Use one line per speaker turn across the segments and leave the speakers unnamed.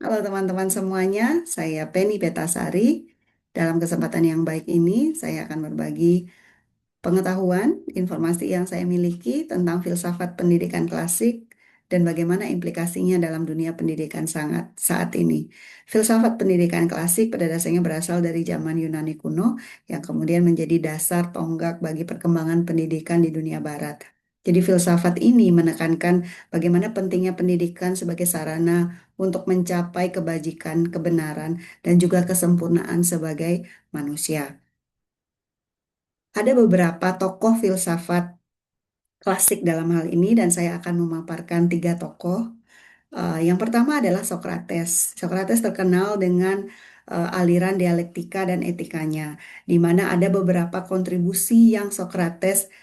Halo teman-teman semuanya, saya Penny Petasari. Dalam kesempatan yang baik ini, saya akan berbagi pengetahuan, informasi yang saya miliki tentang filsafat pendidikan klasik dan bagaimana implikasinya dalam dunia pendidikan sangat saat ini. Filsafat pendidikan klasik pada dasarnya berasal dari zaman Yunani kuno yang kemudian menjadi dasar tonggak bagi perkembangan pendidikan di dunia barat. Jadi filsafat ini menekankan bagaimana pentingnya pendidikan sebagai sarana untuk mencapai kebajikan, kebenaran, dan juga kesempurnaan sebagai manusia. Ada beberapa tokoh filsafat klasik dalam hal ini dan saya akan memaparkan tiga tokoh. Yang pertama adalah Socrates. Socrates terkenal dengan aliran dialektika dan etikanya, di mana ada beberapa kontribusi yang Socrates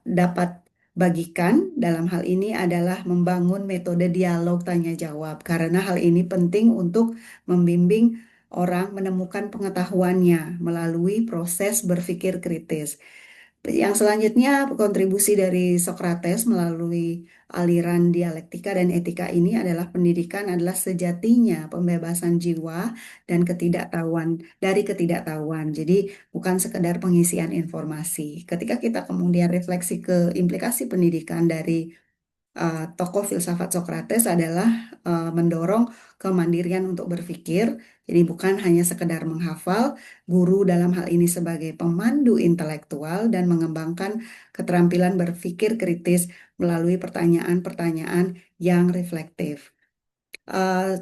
dapat bagikan. Dalam hal ini adalah membangun metode dialog tanya jawab, karena hal ini penting untuk membimbing orang menemukan pengetahuannya melalui proses berpikir kritis. Yang selanjutnya, kontribusi dari Socrates melalui aliran dialektika dan etika ini adalah pendidikan adalah sejatinya pembebasan jiwa dan ketidaktahuan dari ketidaktahuan. Jadi bukan sekedar pengisian informasi. Ketika kita kemudian refleksi ke implikasi pendidikan dari tokoh filsafat Socrates adalah mendorong kemandirian untuk berpikir. Jadi bukan hanya sekedar menghafal, guru dalam hal ini sebagai pemandu intelektual dan mengembangkan keterampilan berpikir kritis melalui pertanyaan-pertanyaan yang reflektif.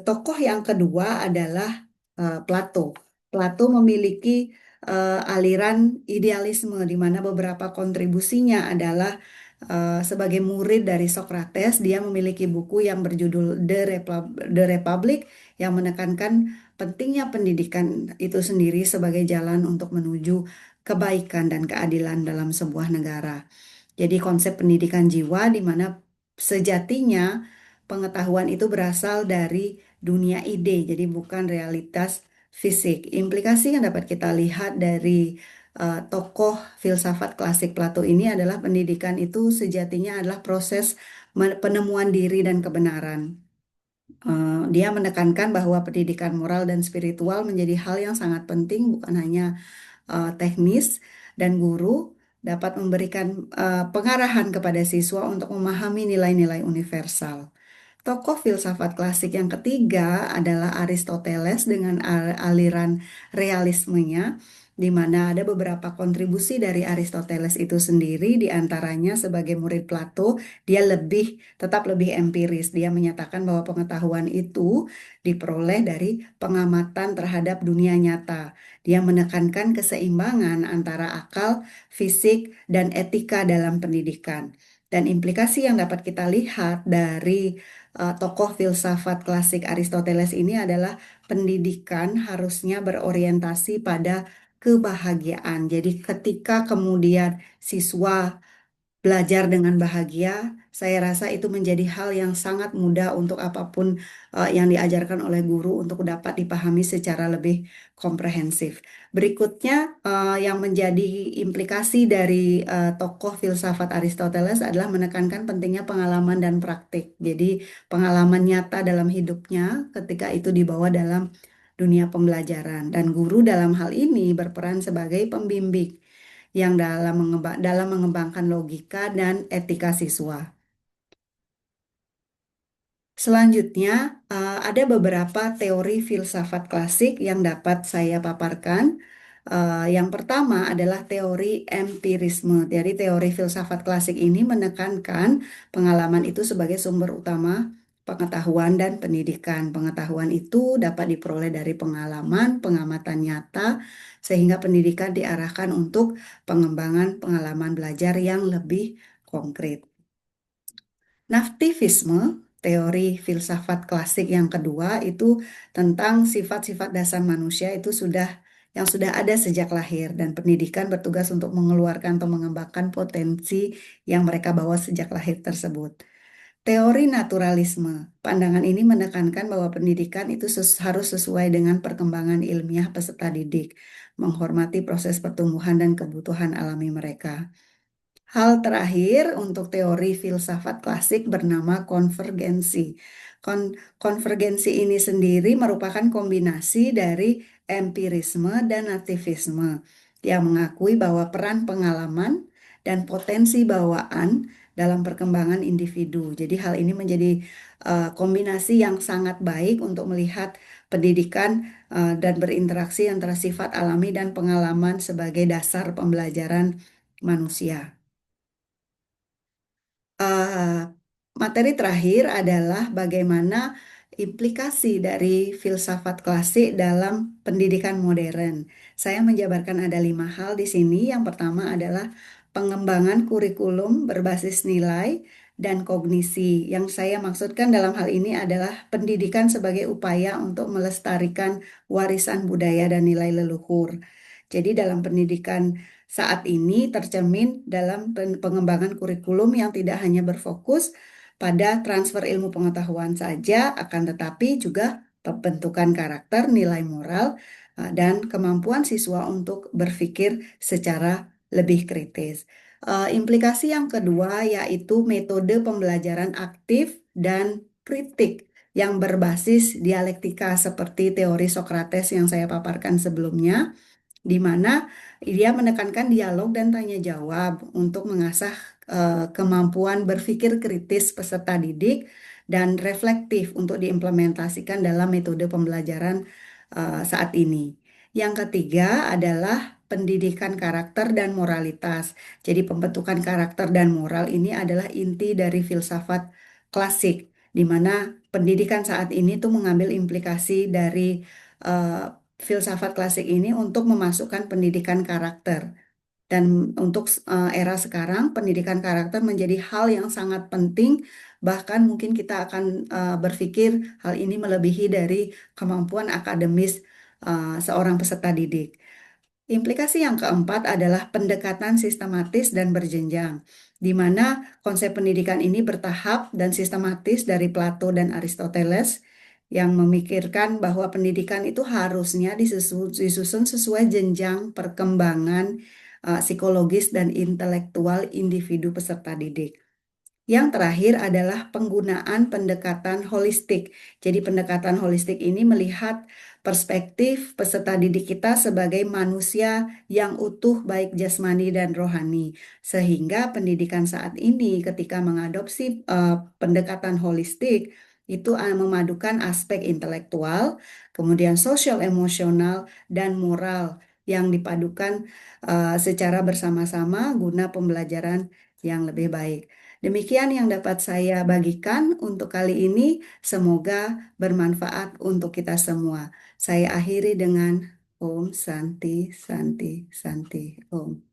Tokoh yang kedua adalah Plato. Plato memiliki aliran idealisme di mana beberapa kontribusinya adalah sebagai murid dari Socrates, dia memiliki buku yang berjudul The Republic yang menekankan pentingnya pendidikan itu sendiri sebagai jalan untuk menuju kebaikan dan keadilan dalam sebuah negara. Jadi konsep pendidikan jiwa di mana sejatinya pengetahuan itu berasal dari dunia ide, jadi bukan realitas fisik. Implikasi yang dapat kita lihat dari tokoh filsafat klasik Plato ini adalah pendidikan itu sejatinya adalah proses penemuan diri dan kebenaran. Dia menekankan bahwa pendidikan moral dan spiritual menjadi hal yang sangat penting, bukan hanya teknis, dan guru dapat memberikan pengarahan kepada siswa untuk memahami nilai-nilai universal. Tokoh filsafat klasik yang ketiga adalah Aristoteles dengan aliran realismenya, di mana ada beberapa kontribusi dari Aristoteles itu sendiri, di antaranya sebagai murid Plato, dia tetap lebih empiris. Dia menyatakan bahwa pengetahuan itu diperoleh dari pengamatan terhadap dunia nyata. Dia menekankan keseimbangan antara akal, fisik, dan etika dalam pendidikan. Dan implikasi yang dapat kita lihat dari tokoh filsafat klasik Aristoteles ini adalah pendidikan harusnya berorientasi pada kebahagiaan. Jadi ketika kemudian siswa belajar dengan bahagia, saya rasa itu menjadi hal yang sangat mudah untuk apapun yang diajarkan oleh guru untuk dapat dipahami secara lebih komprehensif. Berikutnya, yang menjadi implikasi dari tokoh filsafat Aristoteles adalah menekankan pentingnya pengalaman dan praktik. Jadi, pengalaman nyata dalam hidupnya ketika itu dibawa dalam dunia pembelajaran, dan guru dalam hal ini berperan sebagai pembimbing yang dalam mengembangkan logika dan etika siswa. Selanjutnya, ada beberapa teori filsafat klasik yang dapat saya paparkan. Yang pertama adalah teori empirisme. Dari teori filsafat klasik ini menekankan pengalaman itu sebagai sumber utama pengetahuan dan pendidikan. Pengetahuan itu dapat diperoleh dari pengalaman, pengamatan nyata, sehingga pendidikan diarahkan untuk pengembangan pengalaman belajar yang lebih konkret. Naftivisme, teori filsafat klasik yang kedua itu tentang sifat-sifat dasar manusia itu yang sudah ada sejak lahir, dan pendidikan bertugas untuk mengeluarkan atau mengembangkan potensi yang mereka bawa sejak lahir tersebut. Teori naturalisme, pandangan ini menekankan bahwa pendidikan itu harus sesuai dengan perkembangan ilmiah peserta didik, menghormati proses pertumbuhan dan kebutuhan alami mereka. Hal terakhir untuk teori filsafat klasik bernama konvergensi. Konvergensi ini sendiri merupakan kombinasi dari empirisme dan nativisme yang mengakui bahwa peran pengalaman dan potensi bawaan dalam perkembangan individu. Jadi hal ini menjadi kombinasi yang sangat baik untuk melihat pendidikan dan berinteraksi antara sifat alami dan pengalaman sebagai dasar pembelajaran manusia. eh, Materi terakhir adalah bagaimana implikasi dari filsafat klasik dalam pendidikan modern. Saya menjabarkan ada 5 hal di sini. Yang pertama adalah pengembangan kurikulum berbasis nilai dan kognisi. Yang saya maksudkan dalam hal ini adalah pendidikan sebagai upaya untuk melestarikan warisan budaya dan nilai leluhur. Jadi dalam pendidikan saat ini tercermin dalam pengembangan kurikulum yang tidak hanya berfokus pada transfer ilmu pengetahuan saja, akan tetapi juga pembentukan karakter, nilai moral, dan kemampuan siswa untuk berpikir secara lebih kritis. Implikasi yang kedua yaitu metode pembelajaran aktif dan kritik yang berbasis dialektika seperti teori Sokrates yang saya paparkan sebelumnya, di mana dia menekankan dialog dan tanya jawab untuk mengasah kemampuan berpikir kritis peserta didik dan reflektif untuk diimplementasikan dalam metode pembelajaran saat ini. Yang ketiga adalah pendidikan karakter dan moralitas. Jadi pembentukan karakter dan moral ini adalah inti dari filsafat klasik, di mana pendidikan saat ini tuh mengambil implikasi dari eh, filsafat klasik ini untuk memasukkan pendidikan karakter. Dan untuk era sekarang, pendidikan karakter menjadi hal yang sangat penting, bahkan mungkin kita akan berpikir hal ini melebihi dari kemampuan akademis seorang peserta didik. Implikasi yang keempat adalah pendekatan sistematis dan berjenjang, di mana konsep pendidikan ini bertahap dan sistematis dari Plato dan Aristoteles yang memikirkan bahwa pendidikan itu harusnya disusun sesuai jenjang perkembangan psikologis dan intelektual individu peserta didik. Yang terakhir adalah penggunaan pendekatan holistik. Jadi pendekatan holistik ini melihat perspektif peserta didik kita sebagai manusia yang utuh baik jasmani dan rohani. Sehingga pendidikan saat ini ketika mengadopsi pendekatan holistik itu memadukan aspek intelektual, kemudian sosial emosional dan moral yang dipadukan secara bersama-sama guna pembelajaran yang lebih baik. Demikian yang dapat saya bagikan untuk kali ini. Semoga bermanfaat untuk kita semua. Saya akhiri dengan Om Santi, Santi, Santi, Om.